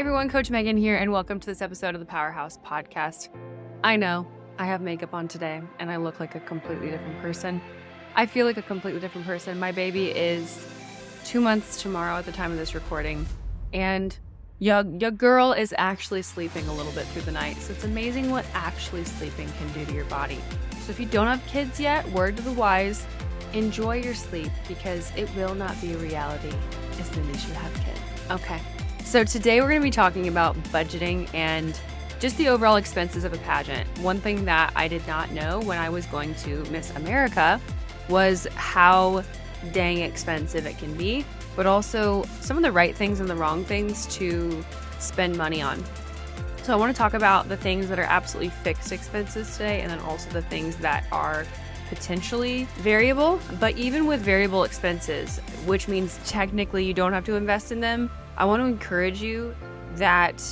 everyone, Coach Megan here, and welcome to this episode of the Powerhouse Podcast. I know I have makeup on today, and I look like a completely different person. I feel like a completely different person. My baby is 2 months tomorrow at the time of this recording, and your girl is actually sleeping a little bit through the night. So it's amazing what actually sleeping can do to your body. So if you don't have kids yet, word to the wise, enjoy your sleep because it will not be a reality as soon as you have kids. Okay. So today we're going to be talking about budgeting and just the overall expenses of a pageant. One thing that I did not know when I was going to Miss America was how dang expensive it can be, but also some of the right things and the wrong things to spend money on. So I want to talk about the things that are absolutely fixed expenses today, and then also the things that are potentially variable. But even with variable expenses, which means technically you don't have to invest in them, I want to encourage you that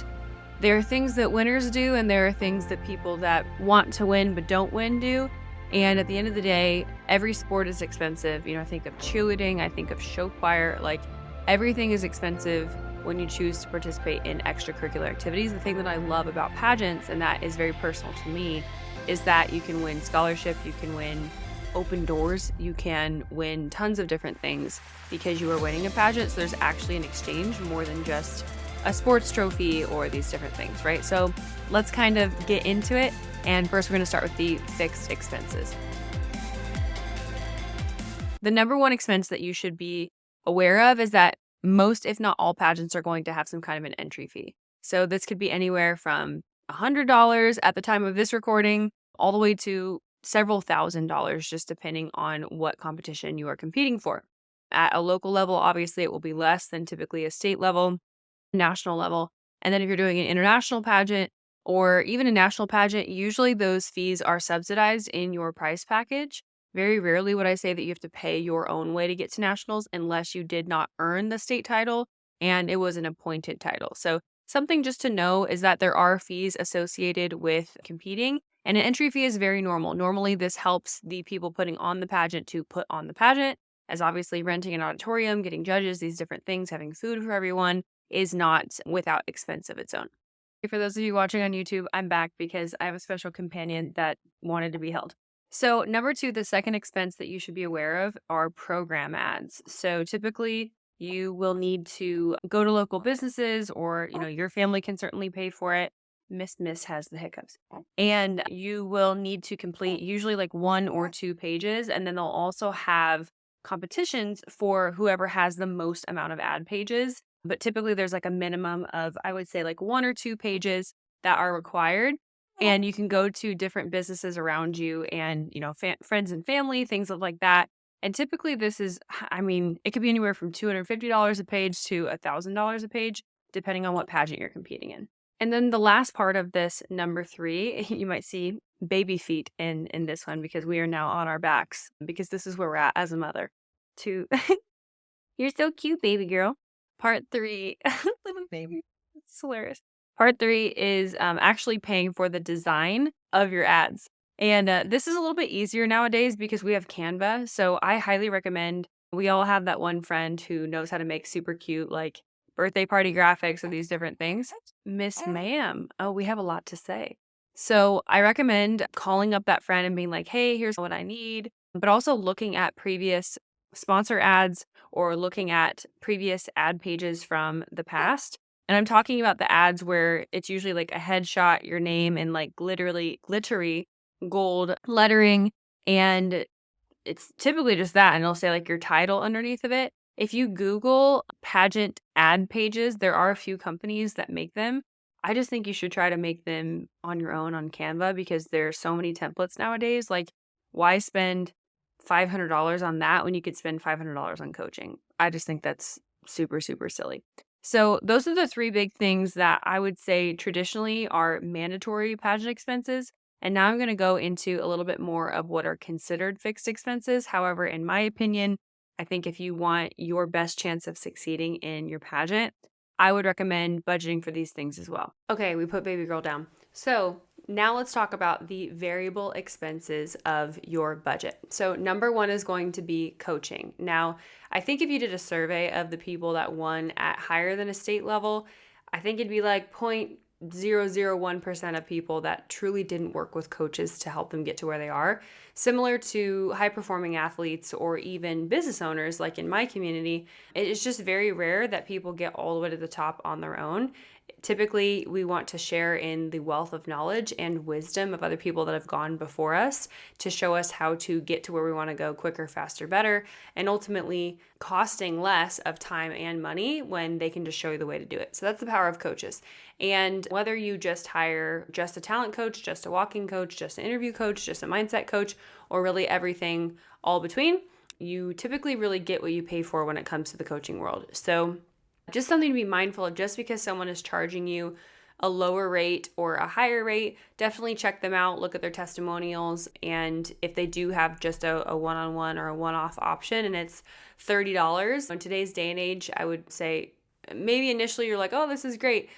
there are things that winners do and there are things that people that want to win but don't win do. And at the end of the day, every sport is expensive. I think of cheerleading, I think of show choir, like everything is expensive when you choose to participate in extracurricular activities. The thing that I love about pageants, and that is very personal to me, is that you can win scholarship, you can win open doors, you can win tons of different things because you are winning a pageant. So there's actually an exchange more than just a sports trophy or these different things, right? So let's kind of get into it. And first we're going to start with the fixed expenses. The number one expense that you should be aware of is that most, if not all, pageants are going to have some kind of an entry fee. So this could be anywhere from $100 at the time of this recording all the way to several $1,000s, just depending on what competition you are competing for. At a local level, obviously, it will be less than typically a state level, national level. And then if you're doing an international pageant or even a national pageant, usually those fees are subsidized in your price package. Very rarely would I say that you have to pay your own way to get to nationals unless you did not earn the state title and it was an appointed title. So something just to know is that there are fees associated with competing, and an entry fee is very normal. Normally, this helps the people putting on the pageant to put on the pageant, as obviously renting an auditorium, getting judges, these different things, having food for everyone is not without expense of its own. For those of you watching on YouTube, I'm back because I have a special companion that wanted to be held. So number two, the second expense that you should be aware of are program ads. So typically you will need to go to local businesses or, your family can certainly pay for it. Miss has the hiccups. And you will need to complete usually like 1 or 2 pages. And then they'll also have competitions for whoever has the most amount of ad pages. But typically there's like a minimum of, I would say, like 1 or 2 pages that are required. And you can go to different businesses around you and, friends and family, things like that. And typically this is, it could be anywhere from $250 a page to $1,000 a page, depending on what pageant you're competing in. And then the last part of this, number 3, you might see baby feet in this one because we are now on our backs because this is where we're at as a mother. You're so cute, baby girl. Part 3, little baby, it's hilarious. Part 3 is actually paying for the design of your ads. And this is a little bit easier nowadays because we have Canva. So I highly recommend, we all have that one friend who knows how to make super cute, like birthday party graphics or these different things. Miss Ma'am. Oh, we have a lot to say. So I recommend calling up that friend and being like, hey, here's what I need. But also looking at previous sponsor ads or looking at previous ad pages from the past. And I'm talking about the ads where it's usually like a headshot, your name, and like glittery gold lettering. And it's typically just that. And it'll say like your title underneath of it. If you Google pageant ad pages, there are a few companies that make them. I just think you should try to make them on your own on Canva because there are so many templates nowadays. Like, why spend $500 on that when you could spend $500 on coaching? I just think that's super, super silly. So those are the 3 big things that I would say traditionally are mandatory pageant expenses. And now I'm going to go into a little bit more of what are considered fixed expenses. However, in my opinion, I think if you want your best chance of succeeding in your pageant, I would recommend budgeting for these things as well. Okay, we put baby girl down. So now let's talk about the variable expenses of your budget. So number 1 is going to be coaching. Now, I think if you did a survey of the people that won at higher than a state level, I think it'd be like 0.001% of people that truly didn't work with coaches to help them get to where they are. Similar to high performing athletes or even business owners, like in my community, it is just very rare that people get all the way to the top on their own. Typically, we want to share in the wealth of knowledge and wisdom of other people that have gone before us to show us how to get to where we want to go quicker, faster, better, and ultimately costing less of time and money when they can just show you the way to do it. So that's the power of coaches. And whether you just hire just a talent coach, just a walking coach, just an interview coach, just a mindset coach, or really everything all between, you typically really get what you pay for when it comes to the coaching world. So just something to be mindful of. Just because someone is charging you a lower rate or a higher rate, definitely check them out, look at their testimonials, and if they do have just a one-on-one or a one-off option and it's $30, in today's day and age, I would say maybe initially you're like, oh, this is great.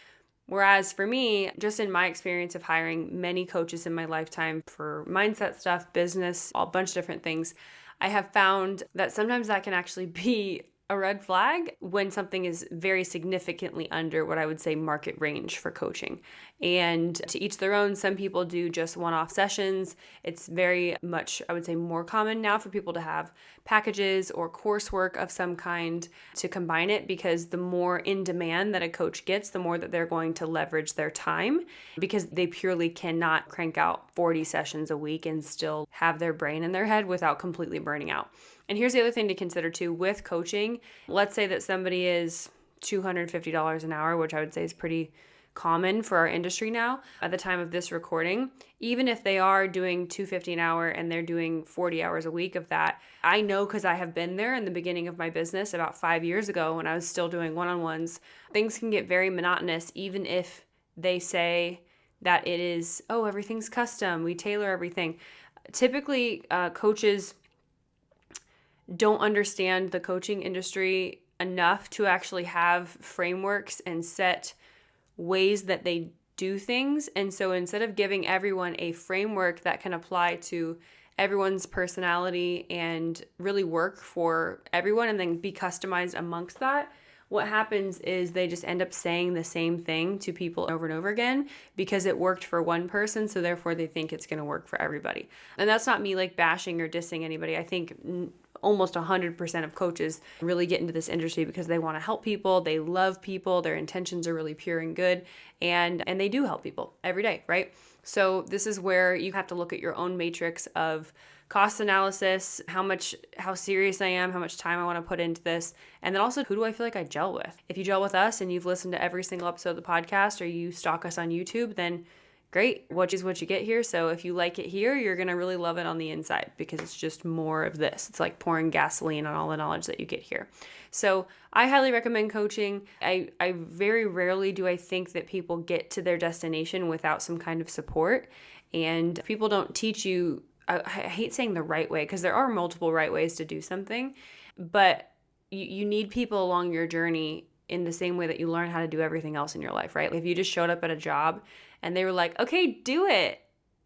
Whereas for me, just in my experience of hiring many coaches in my lifetime for mindset stuff, business, a bunch of different things, I have found that sometimes that can actually be a red flag when something is very significantly under what I would say market range for coaching. And to each their own, some people do just one-off sessions. It's very much, I would say, more common now for people to have packages or coursework of some kind to combine it, because the more in demand that a coach gets, the more that they're going to leverage their time, because they purely cannot crank out 40 sessions a week and still have their brain in their head without completely burning out. And here's the other thing to consider too with coaching. Let's say that somebody is $250 an hour, which I would say is pretty common for our industry now at the time of this recording. Even if they are doing $250 an hour and they're doing 40 hours a week of that, I know because I have been there in the beginning of my business about 5 years ago when I was still doing one-on-ones. Things can get very monotonous even if they say that it is, oh, everything's custom, we tailor everything. Typically, coaches don't understand the coaching industry enough to actually have frameworks and set ways that they do things. And so instead of giving everyone a framework that can apply to everyone's personality and really work for everyone and then be customized amongst that, what happens is they just end up saying the same thing to people over and over again because it worked for one person, so therefore they think it's going to work for everybody. And that's not me like bashing or dissing anybody. I think almost 100% of coaches really get into this industry because they want to help people, they love people, their intentions are really pure and good, and they do help people every day, right? So this is where you have to look at your own matrix of cost analysis, how serious I am, how much time I want to put into this, and then also who do I feel like I gel with. If you gel with us and you've listened to every single episode of the podcast or you stalk us on YouTube, then great, what is what you get here. So if you like it here, you're going to really love it on the inside because it's just more of this. It's like pouring gasoline on all the knowledge that you get here. So I highly recommend coaching. I very rarely do I think that people get to their destination without some kind of support. And people don't teach you, I hate saying the right way because there are multiple right ways to do something, but you need people along your journey in the same way that you learn how to do everything else in your life, right? If you just showed up at a job and they were like, okay, do it,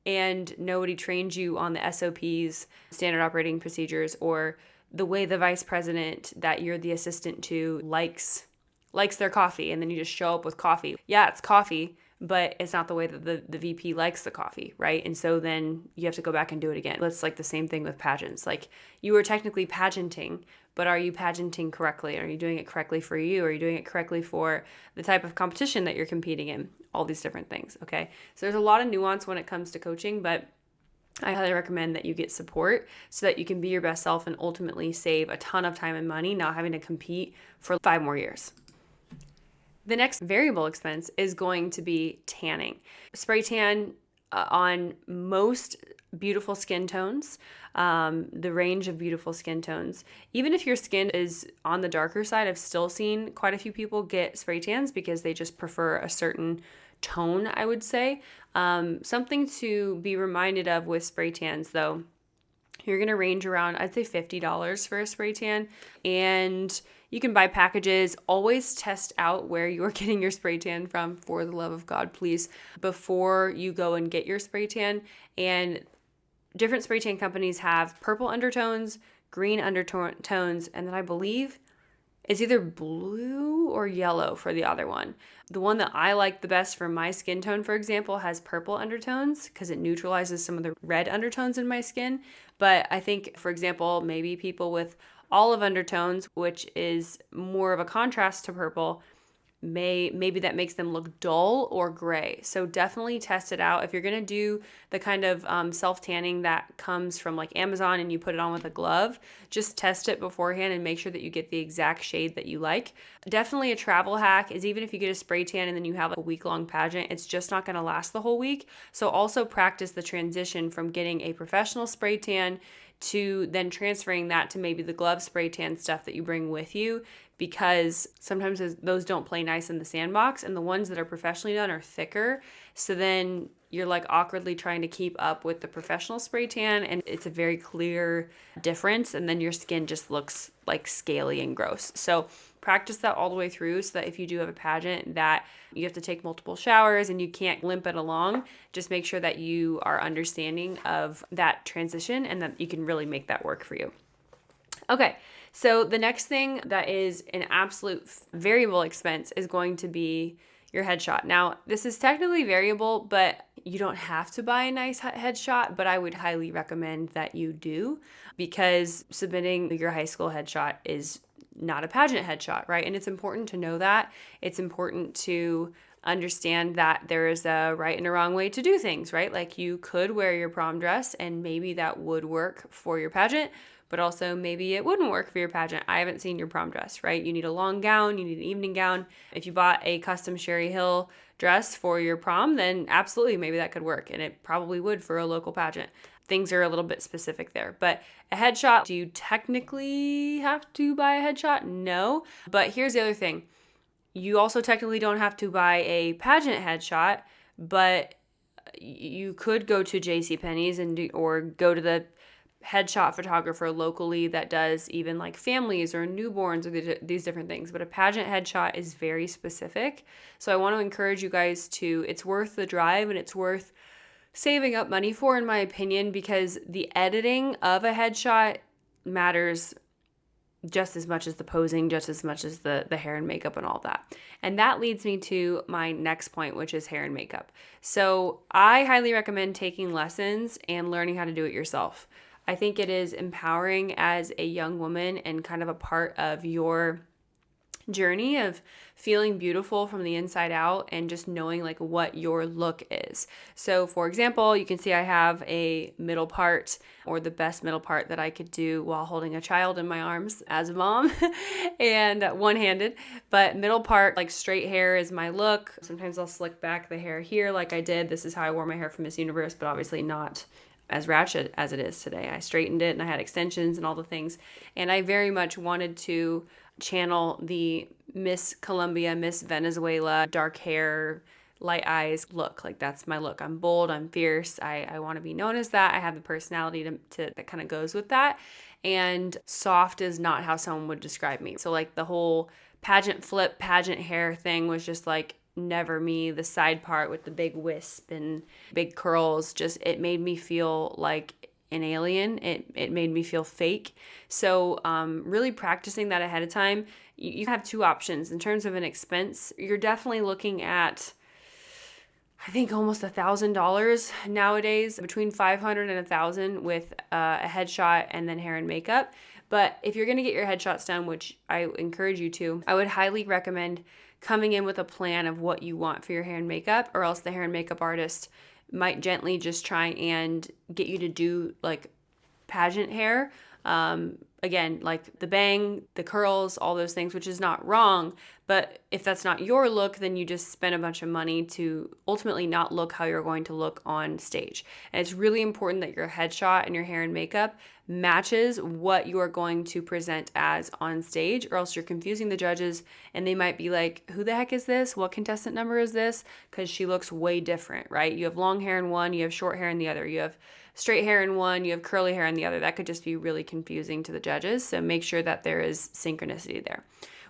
and nobody trained you on the SOPs, standard operating procedures, or the way the vice president that you're the assistant to likes their coffee, and then you just show up with coffee. Yeah, it's coffee, but it's not the way that the VP likes the coffee, right? And so then you have to go back and do it again. It's like the same thing with pageants. Like you were technically pageanting, but are you pageanting correctly? Are you doing it correctly for you? Are you doing it correctly for the type of competition that you're competing in? All these different things, okay? So there's a lot of nuance when it comes to coaching, but I highly recommend that you get support so that you can be your best self and ultimately save a ton of time and money not having to compete for 5 more years. The next variable expense is going to be tanning. Spray tan on most beautiful skin tones, the range of beautiful skin tones. Even if your skin is on the darker side, I've still seen quite a few people get spray tans because they just prefer a certain tone, I would say. Something to be reminded of with spray tans, though, you're going to range around, I'd say $50 for a spray tan, and you can buy packages. Always test out where you're getting your spray tan from, for the love of God, please, before you go and get your spray tan. And different spray tan companies have purple undertones, green undertones, and then I believe It's either blue or yellow for the other one. The one that I like the best for my skin tone, for example, has purple undertones because it neutralizes some of the red undertones in my skin. But I think, for example, maybe people with olive undertones, which is more of a contrast to purple, maybe that makes them look dull or gray. So definitely test it out. If you're going to do the kind of self-tanning that comes from like Amazon and you put it on with a glove, just test it beforehand and make sure that you get the exact shade that you like. Definitely a travel hack is even if you get a spray tan and then you have like a week-long pageant, it's just not going to last the whole week. So also practice the transition from getting a professional spray tan to then transferring that to maybe the glove spray tan stuff that you bring with you, because sometimes those don't play nice in the sandbox, and the ones that are professionally done are thicker. So then you're like awkwardly trying to keep up with the professional spray tan, and it's a very clear difference, and then your skin just looks like scaly and gross. So practice that all the way through so that if you do have a pageant that you have to take multiple showers and you can't limp it along, just make sure that you are understanding of that transition and that you can really make that work for you. Okay, so the next thing that is an absolute variable expense is going to be your headshot. Now, this is technically variable, but you don't have to buy a nice headshot, but I would highly recommend that you do, because submitting your high school headshot is not a pageant headshot, right? And it's important to know that. It's important to understand that there is a right and a wrong way to do things, right? Like you could wear your prom dress and maybe that would work for your pageant, but also maybe it wouldn't work for your pageant. I haven't seen your prom dress, right? You need a long gown, you need an evening gown. If you bought a custom Sherry Hill dress for your prom, then absolutely maybe that could work, and it probably would for a local pageant. Things are a little bit specific there. But a headshot, do you technically have to buy a headshot? No. But here's the other thing. You also technically don't have to buy a pageant headshot, but you could go to JCPenney's or go to the headshot photographer locally that does even like families or newborns or these different things. But a pageant headshot is very specific. So I want to encourage you guys it's worth the drive, and it's worth saving up money for, in my opinion, because the editing of a headshot matters just as much as the posing, just as much as the hair and makeup and all that. And that leads me to my next point, which is hair and makeup. So I highly recommend taking lessons and learning how to do it yourself. I think it is empowering as a young woman and kind of a part of your journey of feeling beautiful from the inside out and just knowing like what your look is. So for example, you can see I have a middle part, or the best middle part that I could do while holding a child in my arms as a mom and one-handed. But middle part, like straight hair is my look. Sometimes I'll slick back the hair here like I did. This is how I wore my hair for Miss Universe, but obviously not as ratchet as it is today. I straightened it and I had extensions and all the things. And I very much wanted to channel the Miss Colombia, Miss Venezuela, dark hair, light eyes look. Like that's my look. I'm bold, I'm fierce. I want to be known as that. I have the personality to that kind of goes with that. And soft is not how someone would describe me. So like the whole pageant flip, pageant hair thing was just like never me. The side part with the big wisp and big curls, just it made me feel like an alien. It made me feel fake. So really practicing that ahead of time. You have two options in terms of an expense. You're definitely looking at, I think, almost $1,000 nowadays, between $500 and $1,000 with a headshot and then hair and makeup. But if you're going to get your headshots done, which I encourage you to, I would highly recommend coming in with a plan of what you want for your hair and makeup, or else the hair and makeup artist might gently just try and get you to do like pageant hair. Again, like the bang, the curls, all those things, which is not wrong. But if that's not your look, then you just spend a bunch of money to ultimately not look how you're going to look on stage. And it's really important that your headshot and your hair and makeup matches what you are going to present as on stage, or else you're confusing the judges and they might be like, who the heck is this? What contestant number is this? Because she looks way different, right? You have long hair in one, you have short hair in the other, you have straight hair in one, you have curly hair in the other. That could just be really confusing to the judges. So make sure that there is synchronicity there.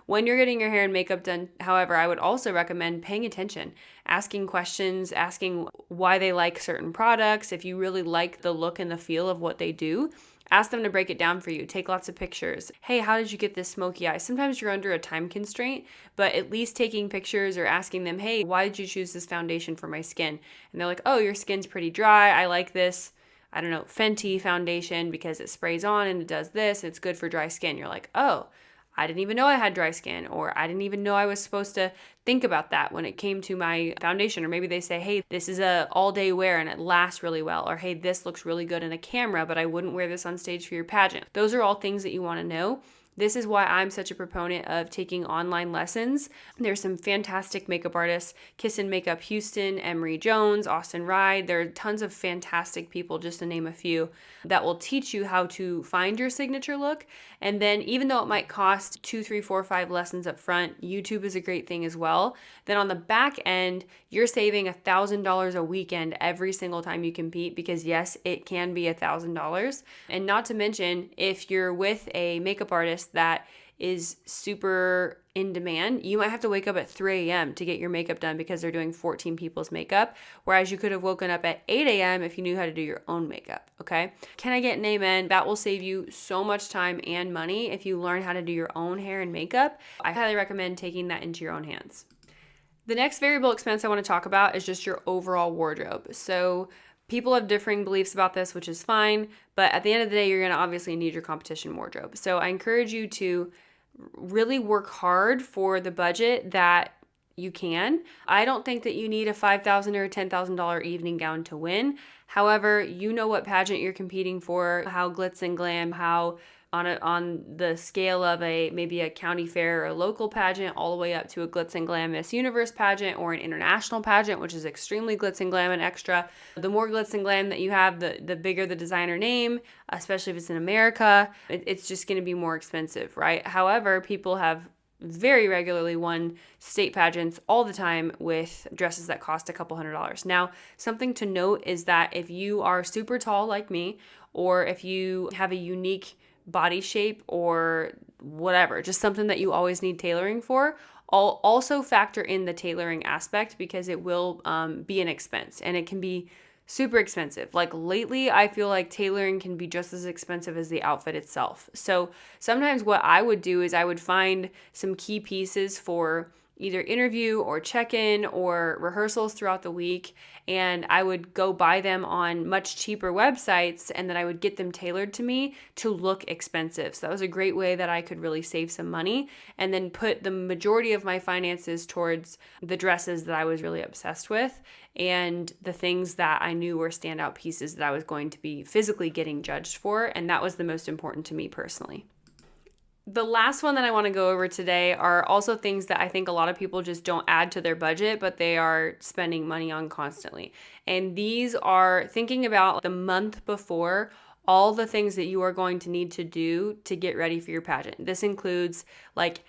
When you're getting your hair and makeup done, however, I would also recommend paying attention, asking questions, asking why they like certain products. If you really like the look and the feel of what they do, Ask them to break it down for you. Take lots of pictures. Hey, how did you get this smoky eye? Sometimes you're under a time constraint, but at least taking pictures or asking them, hey, why did you choose this foundation for my skin? And they're like, oh, your skin's pretty dry. I like this, I don't know, Fenty foundation because it sprays on and it does this. It's good for dry skin. You're like, oh, I didn't even know I had dry skin, or I didn't even know I was supposed to think about that when it came to my foundation. Or maybe they say, hey, this is a all-day wear and it lasts really well. Or hey, this looks really good in a camera, but I wouldn't wear this on stage for your pageant. Those are all things that you want to know. This is why I'm such a proponent of taking online lessons. There's some fantastic makeup artists, Kiss and Makeup Houston, Emery Jones, Austin Ride. There are tons of fantastic people, just to name a few, that will teach you how to find your signature look. And then even though it might cost 2, 3, 4, 5 lessons up front, YouTube is a great thing as well. Then on the back end, you're saving $1,000 a weekend every single time you compete, because yes, it can be $1,000. And not to mention, if you're with a makeup artist that is super in demand, you might have to wake up at 3 a.m. to get your makeup done because they're doing 14 people's makeup, whereas you could have woken up at 8 a.m. if you knew how to do your own makeup, okay? Can I get an amen? That will save you so much time and money if you learn how to do your own hair and makeup. I highly recommend taking that into your own hands. The next variable expense I want to talk about is just your overall wardrobe. So people have differing beliefs about this, which is fine, but at the end of the day, you're going to obviously need your competition wardrobe. So I encourage you to really work hard for the budget that you can. I don't think that you need a $5,000 or a $10,000 evening gown to win. However, you know what pageant you're competing for, how glitz and glam, how on the scale of maybe a county fair or a local pageant, all the way up to a glitz and glam Miss Universe pageant or an international pageant, which is extremely glitz and glam and extra. The more glitz and glam that you have, the bigger the designer name, especially if it's in America, it's just going to be more expensive, right? However, people have very regularly won state pageants all the time with dresses that cost a couple $100s. Now, something to note is that if you are super tall like me, or if you have a unique body shape or whatever, just something that you always need tailoring for, I'll also factor in the tailoring aspect, because it will be an expense and it can be super expensive. Like lately, I feel like tailoring can be just as expensive as the outfit itself. So sometimes what I would do is I would find some key pieces for either interview or check-in or rehearsals throughout the week, and I would go buy them on much cheaper websites, and then I would get them tailored to me to look expensive. So that was a great way that I could really save some money and then put the majority of my finances towards the dresses that I was really obsessed with and the things that I knew were standout pieces that I was going to be physically getting judged for, and that was the most important to me personally. The last one that I want to go over today are also things that I think a lot of people just don't add to their budget, but they are spending money on constantly. And these are thinking about the month before, all the things that you are going to need to do to get ready for your pageant. This includes like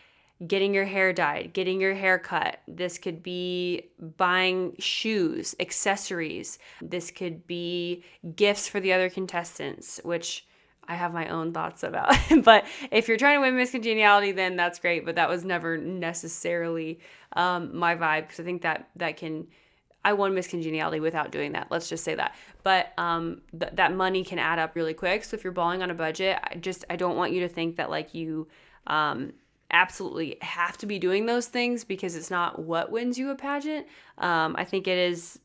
getting your hair dyed, getting your hair cut. This could be buying shoes, accessories. This could be gifts for the other contestants, which I have my own thoughts about. But if you're trying to win Miss Congeniality, then that's great. But that was never necessarily my vibe, because I think that I won Miss Congeniality without doing that. Let's just say that. But that money can add up really quick. So if you're balling on a budget, I don't want you to think that like you absolutely have to be doing those things, because it's not what wins you a pageant. I think it is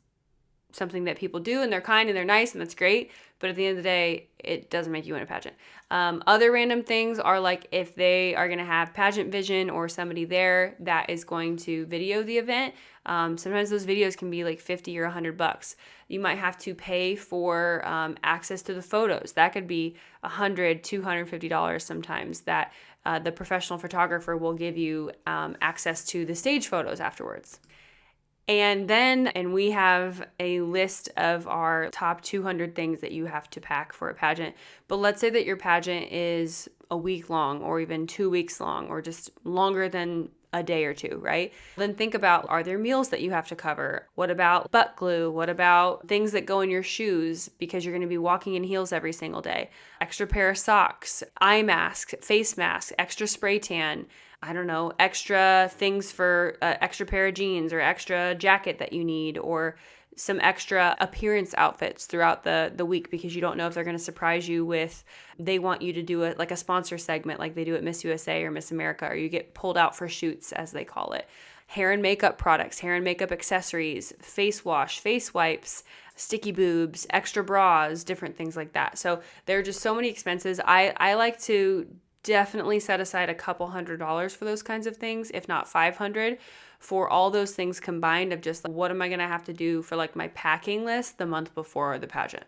something that people do, and they're kind and they're nice, and that's great. But at the end of the day, it doesn't make you win a pageant. Other random things are like if they are going to have Pageant Vision or somebody there that is going to video the event. Sometimes those videos can be like $50 or $100. You might have to pay for access to the photos. That could be $100, $250 sometimes, that the professional photographer will give you access to the stage photos afterwards. And we have a list of our top 200 things that you have to pack for a pageant. But let's say that your pageant is a week long, or even 2 weeks long, or just longer than a day or two, right? Then think about, are there meals that you have to cover? What about butt glue? What about things that go in your shoes because you're going to be walking in heels every single day? Extra pair of socks, eye masks, face masks, extra spray tan, I don't know, extra things for extra pair of jeans or extra jacket that you need, or some extra appearance outfits throughout the week, because you don't know if they're going to surprise you with, they want you to do a sponsor segment like they do at Miss USA or Miss America, or you get pulled out for shoots, as they call it. Hair and makeup products, hair and makeup accessories, face wash, face wipes, sticky boobs, extra bras, different things like that. So there are just so many expenses. I like to definitely set aside a couple $100s for those kinds of things, if not 500, for all those things combined, of just what am I going to have to do for like my packing list the month before the pageant.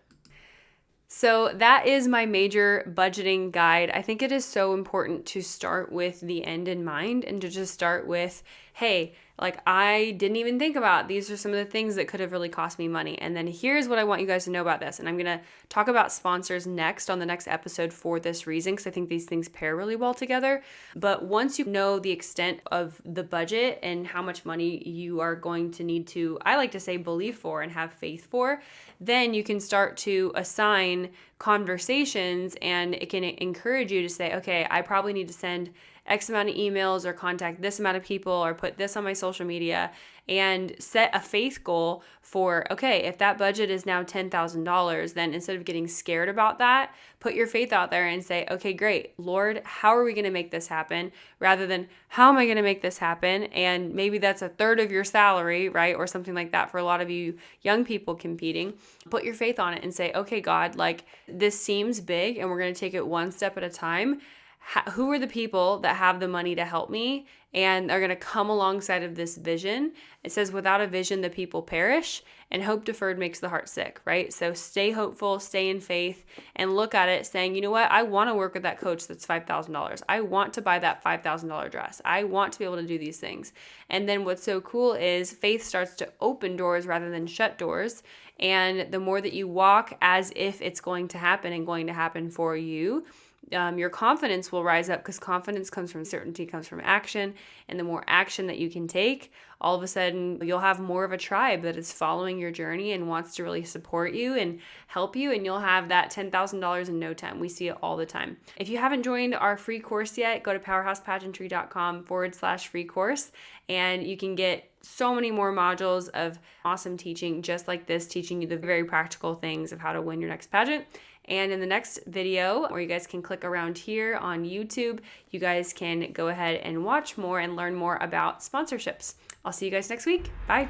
So that is my major budgeting guide. I think it is so important to start with the end in mind, and to just start with, hey, like I didn't even think about, these are some of the things that could have really cost me money. And then here's what I want you guys to know about this. And I'm going to talk about sponsors next on the next episode for this reason, because I think these things pair really well together. But once you know the extent of the budget and how much money you are going to need to, I like to say, believe for and have faith for, then you can start to assign conversations, and it can encourage you to say, okay, I probably need to send X amount of emails or contact this amount of people or put this on my social media, and set a faith goal for, okay, if that budget is now $10,000, then instead of getting scared about that, put your faith out there and say, okay, great, Lord, how are we going to make this happen? Rather than, how am I going to make this happen? And maybe that's a third of your salary, right? Or something like that for a lot of you young people competing. Put your faith on it and say, okay, God, like this seems big and we're going to take it one step at a time. Who are the people that have the money to help me and are going to come alongside of this vision? It says, without a vision, the people perish, and hope deferred makes the heart sick, right? So stay hopeful, stay in faith, and look at it saying, you know what? I want to work with that coach that's $5,000. I want to buy that $5,000 dress. I want to be able to do these things. And then what's so cool is faith starts to open doors rather than shut doors. And the more that you walk as if it's going to happen and going to happen for you, your confidence will rise up, because confidence comes from certainty, comes from action. And the more action that you can take, all of a sudden you'll have more of a tribe that is following your journey and wants to really support you and help you. And you'll have that $10,000 in no time. We see it all the time. If you haven't joined our free course yet, go to powerhousepageantry.com/free course, and you can get so many more modules of awesome teaching just like this, teaching you the very practical things of how to win your next pageant. And in the next video, where you guys can click around here on YouTube, you guys can go ahead and watch more and learn more about sponsorships. I'll see you guys next week. Bye.